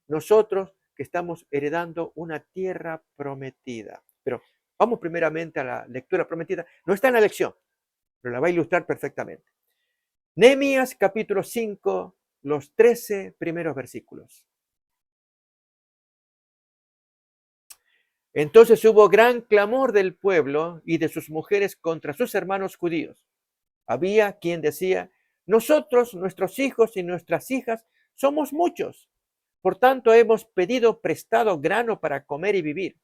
Nosotros que estamos heredando una tierra prometida. Pero vamos primeramente a la lectura prometida. No está en la lección, pero la va a ilustrar perfectamente. Nehemías capítulo 5, los 13 primeros versículos. Entonces hubo gran clamor del pueblo y de sus mujeres contra sus hermanos judíos. Había quien decía, nosotros, nuestros hijos y nuestras hijas, somos muchos. Por tanto, hemos pedido prestado grano para comer y vivir.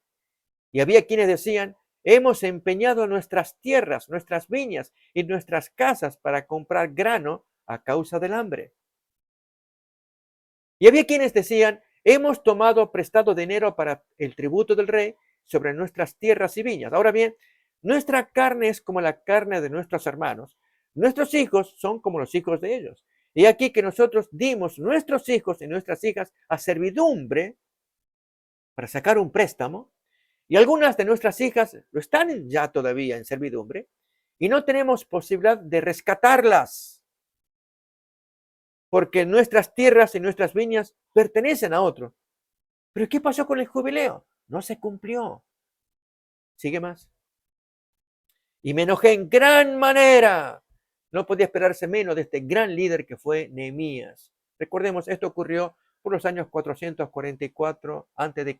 Y había quienes decían, hemos empeñado nuestras tierras, nuestras viñas y nuestras casas para comprar grano a causa del hambre. Y había quienes decían, hemos tomado prestado dinero para el tributo del rey sobre nuestras tierras y viñas. Ahora bien, nuestra carne es como la carne de nuestros hermanos. Nuestros hijos son como los hijos de ellos. Y aquí que nosotros dimos nuestros hijos y nuestras hijas a servidumbre para sacar un préstamo. Y algunas de nuestras hijas lo están ya todavía en servidumbre. Y no tenemos posibilidad de rescatarlas. Porque nuestras tierras y nuestras viñas pertenecen a otro. Pero ¿qué pasó con el jubileo? No se cumplió. Sigue más. Y me enojé en gran manera. No podía esperarse menos de este gran líder que fue Nehemías. Recordemos, esto ocurrió por los años 444 a.C.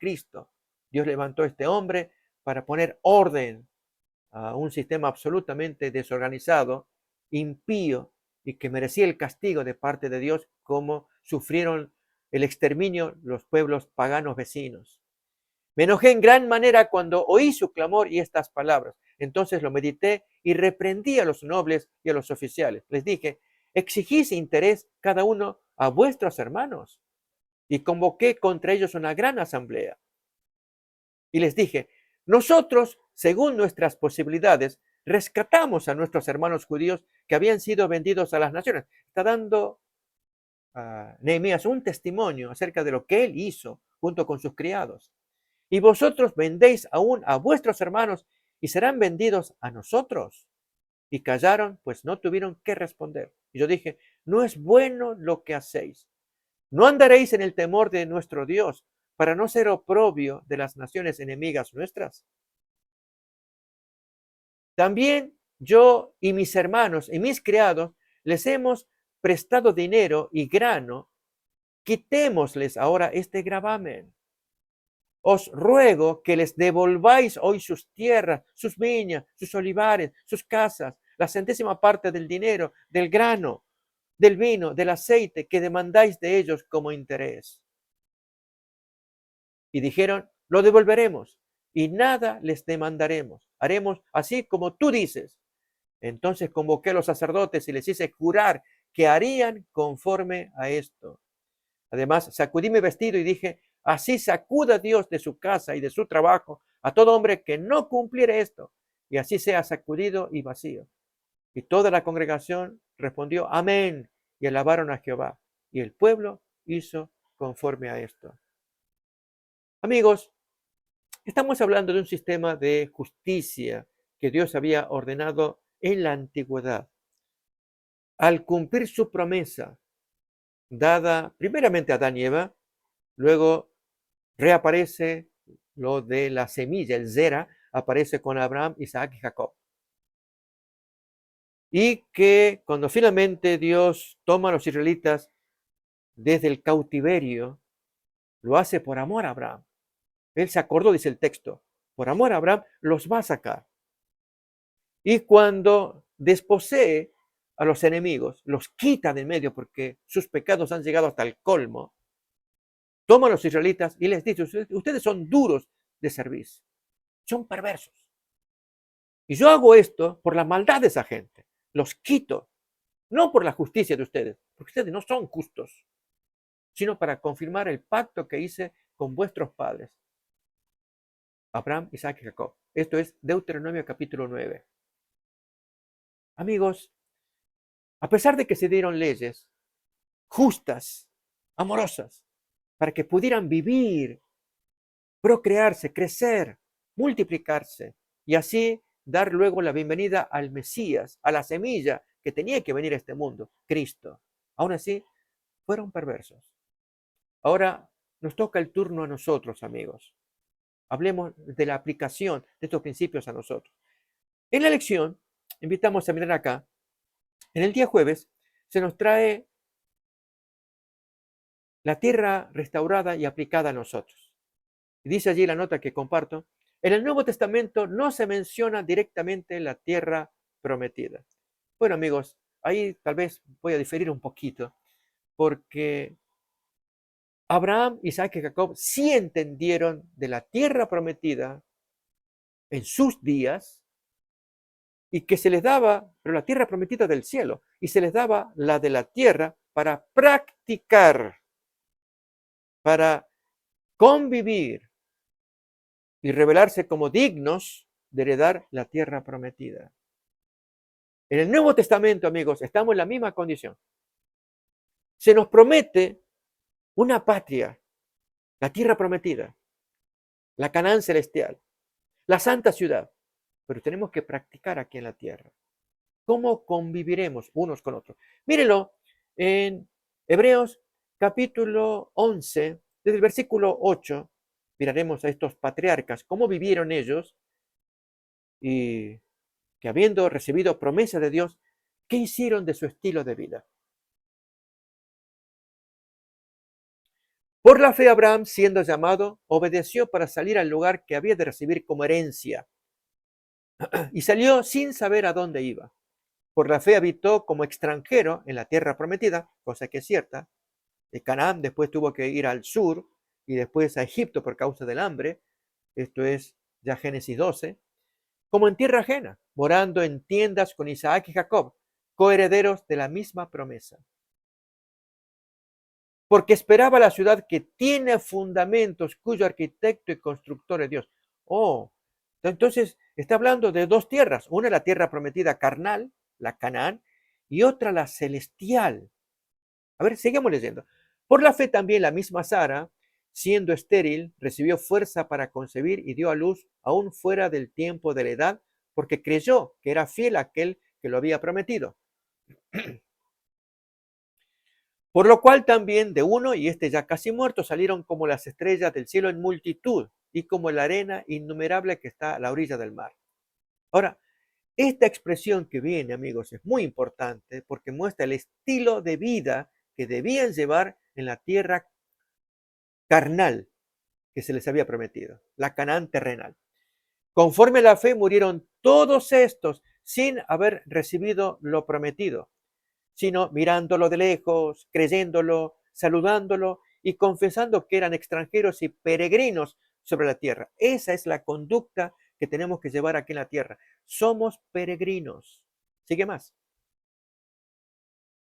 Dios levantó a este hombre para poner orden a un sistema absolutamente desorganizado, impío, y que merecía el castigo de parte de Dios, como sufrieron el exterminio los pueblos paganos vecinos. Me enojé en gran manera cuando oí su clamor y estas palabras. Entonces lo medité y reprendí a los nobles y a los oficiales. Les dije, exigís interés cada uno a vuestros hermanos. Y convoqué contra ellos una gran asamblea. Y les dije, nosotros, según nuestras posibilidades, rescatamos a nuestros hermanos judíos que habían sido vendidos a las naciones. Está dando a Nehemías un testimonio acerca de lo que él hizo junto con sus criados. Y vosotros vendéis aún a vuestros hermanos y serán vendidos a nosotros. Y callaron, pues no tuvieron qué responder. Y yo dije, no es bueno lo que hacéis. No andaréis en el temor de nuestro Dios para no ser oprobio de las naciones enemigas nuestras. También yo y mis hermanos y mis criados les hemos prestado dinero y grano. Quitémosles ahora este gravamen. Os ruego que les devolváis hoy sus tierras, sus viñas, sus olivares, sus casas, la centésima parte del dinero, del grano, del vino, del aceite que demandáis de ellos como interés. Y dijeron, lo devolveremos y nada les demandaremos. Haremos así como tú dices. Entonces convoqué a los sacerdotes y les hice jurar que harían conforme a esto. Además, sacudí mi vestido y dije, así sacuda Dios de su casa y de su trabajo a todo hombre que no cumpliera esto, y así sea sacudido y vacío. Y toda la congregación respondió, amén, y alabaron a Jehová. Y el pueblo hizo conforme a esto. Amigos, estamos hablando de un sistema de justicia que Dios había ordenado en la antigüedad. Al cumplir su promesa dada primeramente a Adán y Eva, luego reaparece lo de la semilla, el Zera, aparece con Abraham, Isaac y Jacob. Y que cuando finalmente Dios toma a los israelitas desde el cautiverio, lo hace por amor a Abraham. Él se acordó, dice el texto, por amor a Abraham los va a sacar. Y cuando desposee a los enemigos, los quita de en medio porque sus pecados han llegado hasta el colmo, toma a los israelitas y les dice, ustedes son duros de servicio, son perversos. Y yo hago esto por la maldad de esa gente. Los quito, no por la justicia de ustedes, porque ustedes no son justos, sino para confirmar el pacto que hice con vuestros padres, Abraham, Isaac y Jacob. Esto es Deuteronomio capítulo 9. Amigos, a pesar de que se dieron leyes justas, amorosas, para que pudieran vivir, procrearse, crecer, multiplicarse y así dar luego la bienvenida al Mesías, a la semilla que tenía que venir a este mundo, Cristo. Aún así, fueron perversos. Ahora nos toca el turno a nosotros, amigos. Hablemos de la aplicación de estos principios a nosotros. En la lección, invitamos a mirar acá, en el día jueves se nos trae la tierra restaurada y aplicada a nosotros. Y dice allí la nota que comparto, en el Nuevo Testamento no se menciona directamente la tierra prometida. Bueno, amigos, ahí tal vez voy a diferir un poquito, porque Abraham, Isaac y Jacob sí entendieron de la tierra prometida en sus días y que se les daba, pero la tierra prometida del cielo, y se les daba la de la tierra para practicar, para convivir y revelarse como dignos de heredar la tierra prometida. En el Nuevo Testamento, amigos, estamos en la misma condición. Se nos promete una patria, la tierra prometida, la Canaán celestial, la santa ciudad, pero tenemos que practicar aquí en la tierra. ¿Cómo conviviremos unos con otros? Mírenlo en Hebreos capítulo 11, desde el versículo 8, miraremos a estos patriarcas, cómo vivieron ellos y que habiendo recibido promesa de Dios, ¿qué hicieron de su estilo de vida? Por la fe Abraham, siendo llamado, obedeció para salir al lugar que había de recibir como herencia y salió sin saber a dónde iba. Por la fe habitó como extranjero en la tierra prometida, cosa que es cierta. De Canaán después tuvo que ir al sur y después a Egipto por causa del hambre. Esto es ya Génesis 12. Como en tierra ajena, morando en tiendas con Isaac y Jacob, coherederos de la misma promesa. Porque esperaba la ciudad que tiene fundamentos, cuyo arquitecto y constructor es Dios. Oh, entonces está hablando de dos tierras. Una la tierra prometida carnal, la Canaán, y otra la celestial. A ver, seguimos leyendo. Por la fe también la misma Sara, siendo estéril, recibió fuerza para concebir y dio a luz aún fuera del tiempo de la edad, porque creyó que era fiel aquel que lo había prometido. Por lo cual también de uno, y este ya casi muerto, salieron como las estrellas del cielo en multitud, y como la arena innumerable que está a la orilla del mar. Ahora, esta expresión que viene, amigos, es muy importante porque muestra el estilo de vida que debían llevar en la tierra carnal que se les había prometido, la Canaán terrenal. Conforme a la fe murieron todos estos sin haber recibido lo prometido, sino mirándolo de lejos, creyéndolo, saludándolo y confesando que eran extranjeros y peregrinos sobre la tierra. Esa es la conducta que tenemos que llevar aquí en la tierra. Somos peregrinos. Sigue más.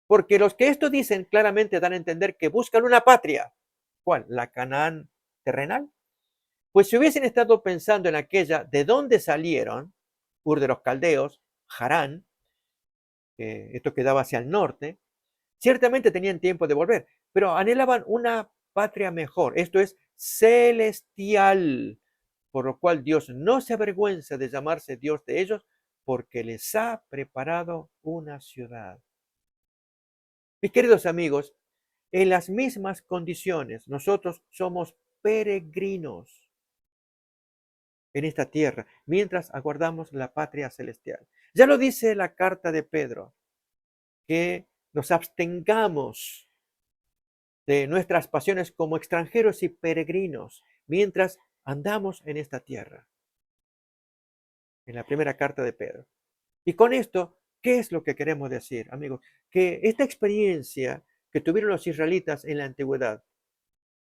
Porque los que esto dicen claramente dan a entender que buscan una patria. ¿Cuál? ¿La Canaán terrenal? Pues si hubiesen estado pensando en aquella de dónde salieron, Ur de los Caldeos, Harán, esto quedaba hacia el norte, ciertamente tenían tiempo de volver, pero anhelaban una patria mejor, esto es celestial, por lo cual Dios no se avergüenza de llamarse Dios de ellos, porque les ha preparado una ciudad. Mis queridos amigos, en las mismas condiciones. Nosotros somos peregrinos en esta tierra, mientras aguardamos la patria celestial. Ya lo dice la carta de Pedro, que nos abstengamos de nuestras pasiones como extranjeros y peregrinos, mientras andamos en esta tierra, en la primera carta de Pedro. Y con esto, ¿qué es lo que queremos decir, amigos? Que esta experiencia que tuvieron los israelitas en la antigüedad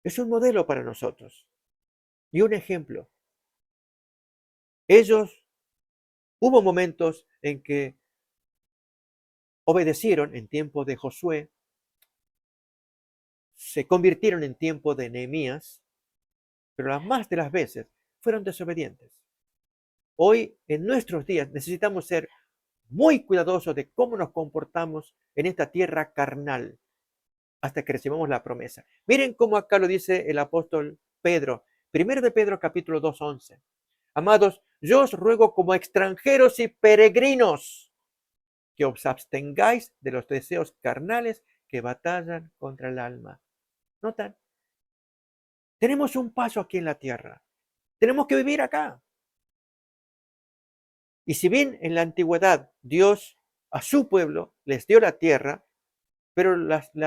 es un modelo para nosotros y un ejemplo. Ellos, hubo momentos en que obedecieron en tiempo de Josué, se convirtieron en tiempo de Nehemías, pero las más de las veces fueron desobedientes. Hoy, en nuestros días, necesitamos ser muy cuidadosos de cómo nos comportamos en esta tierra carnal hasta que recibamos la promesa. Miren cómo acá lo dice el apóstol Pedro, primero de Pedro capítulo 2:11. Amados, yo os ruego como extranjeros y peregrinos que os abstengáis de los deseos carnales que batallan contra el alma. ¿Notan? Tenemos un paso aquí en la tierra. Tenemos que vivir acá. Y si bien en la antigüedad Dios a su pueblo les dio la tierra, pero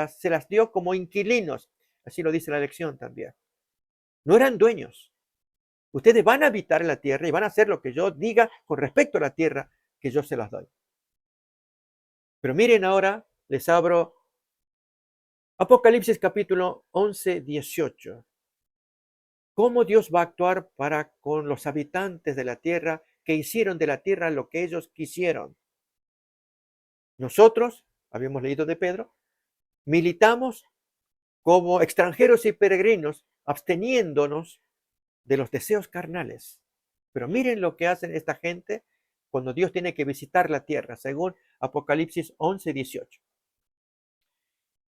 se las dio como inquilinos, así lo dice la lección también. No eran dueños. Ustedes van a habitar en la tierra y van a hacer lo que yo diga con respecto a la tierra que yo se las doy. Pero miren ahora, les abro Apocalipsis capítulo 11, 18. ¿Cómo Dios va a actuar para con los habitantes de la tierra que hicieron de la tierra lo que ellos quisieron? Nosotros, habíamos leído de Pedro, militamos como extranjeros y peregrinos, absteniéndonos de los deseos carnales. Pero miren lo que hacen esta gente cuando Dios tiene que visitar la tierra, según Apocalipsis 11, 18.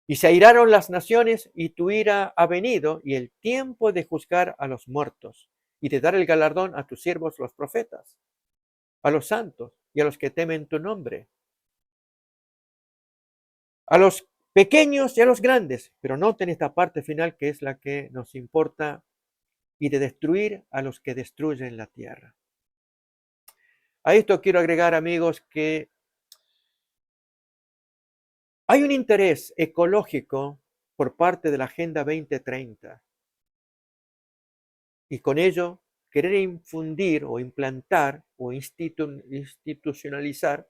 Y se airaron las naciones y tu ira ha venido y el tiempo de juzgar a los muertos y de dar el galardón a tus siervos los profetas, a los santos y a los que temen tu nombre, a los pequeños y a los grandes. Pero noten esta parte final que es la que nos importa, y de destruir a los que destruyen la tierra. A esto quiero agregar, amigos, que hay un interés ecológico por parte de la Agenda 2030 y con ello querer infundir o implantar o institucionalizar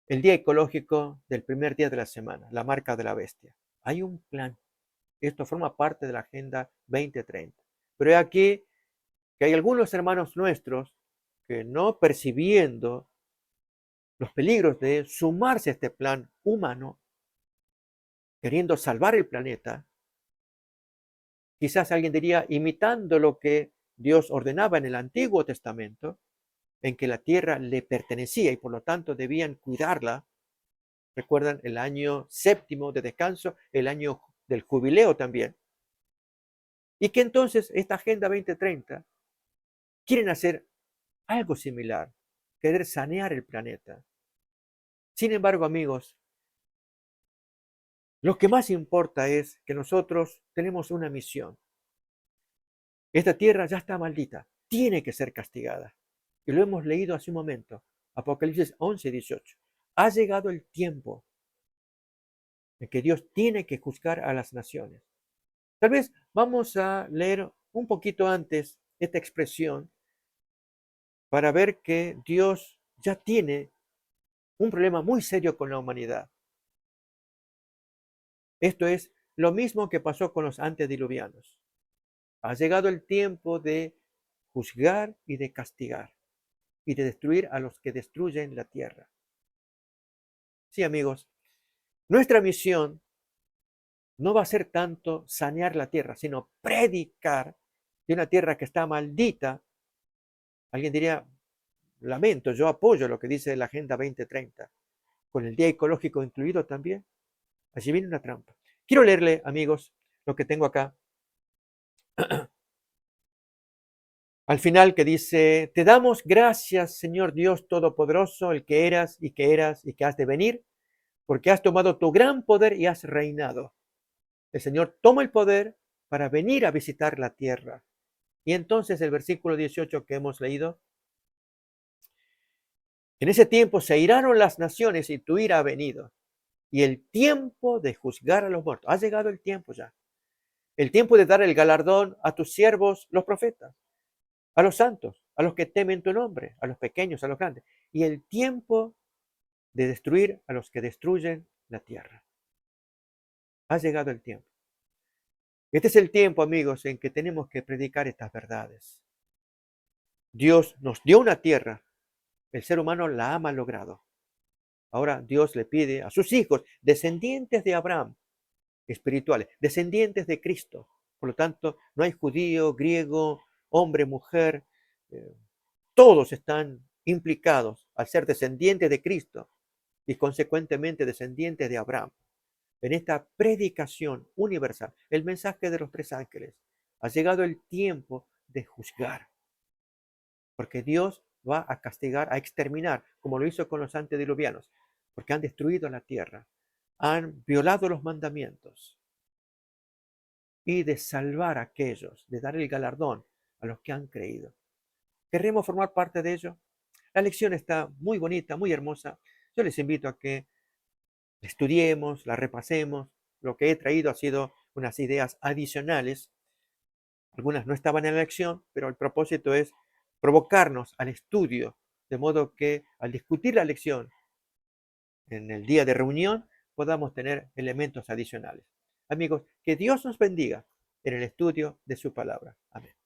el día ecológico del primer día de la semana, la marca de la bestia. Hay un plan. Esto forma parte de la Agenda 2030. Pero he aquí que hay algunos hermanos nuestros que, no percibiendo los peligros de sumarse a este plan humano, queriendo salvar el planeta, quizás alguien diría, imitando lo que Dios ordenaba en el Antiguo Testamento, en que la tierra le pertenecía y por lo tanto debían cuidarla. Recuerdan el año séptimo de descanso, el año del jubileo también. Y que entonces esta Agenda 2030 quieren hacer algo similar, querer sanear el planeta. Sin embargo, amigos, lo que más importa es que nosotros tenemos una misión. Esta tierra ya está maldita, tiene que ser castigada. Y lo hemos leído hace un momento, Apocalipsis 11, 18. Ha llegado el tiempo en que Dios tiene que juzgar a las naciones. Tal vez vamos a leer un poquito antes esta expresión para ver que Dios ya tiene un problema muy serio con la humanidad. Esto es lo mismo que pasó con los antediluvianos. Ha llegado el tiempo de juzgar y de castigar y de destruir a los que destruyen la tierra. Sí, amigos, nuestra misión no va a ser tanto sanear la tierra, sino predicar de una tierra que está maldita. Alguien diría, lamento, yo apoyo lo que dice la Agenda 2030, con el Día Ecológico incluido también. Allí viene una trampa. Quiero leerle, amigos, lo que tengo acá. Al final, que dice, te damos gracias, Señor Dios Todopoderoso, el que eras y que has de venir, porque has tomado tu gran poder y has reinado. El Señor toma el poder para venir a visitar la tierra. Y entonces el versículo 18 que hemos leído, en ese tiempo se iraron las naciones y tu ira ha venido. Y el tiempo de juzgar a los muertos. Ha llegado el tiempo ya. El tiempo de dar el galardón a tus siervos, los profetas, a los santos, a los que temen tu nombre, a los pequeños, a los grandes. Y el tiempo de destruir a los que destruyen la tierra. Ha llegado el tiempo. Este es el tiempo, amigos, en que tenemos que predicar estas verdades. Dios nos dio una tierra. El ser humano la ha malogrado. Ahora Dios le pide a sus hijos, descendientes de Abraham, espirituales, descendientes de Cristo. Por lo tanto, no hay judío, griego, hombre, mujer. Todos están implicados al ser descendientes de Cristo y consecuentemente descendientes de Abraham. En esta predicación universal, el mensaje de los tres ángeles, ha llegado el tiempo de juzgar. Porque Dios va a castigar, a exterminar, como lo hizo con los antediluvianos, porque han destruido la tierra, han violado los mandamientos, y de salvar a aquellos, de dar el galardón a los que han creído. ¿Queremos formar parte de ello? La lección está muy bonita, muy hermosa. Yo les invito a que la estudiemos, la repasemos. Lo que he traído ha sido unas ideas adicionales. Algunas no estaban en la lección, pero el propósito es provocarnos al estudio, de modo que al discutir la lección en el día de reunión podamos tener elementos adicionales. Amigos, que Dios nos bendiga en el estudio de su palabra. Amén.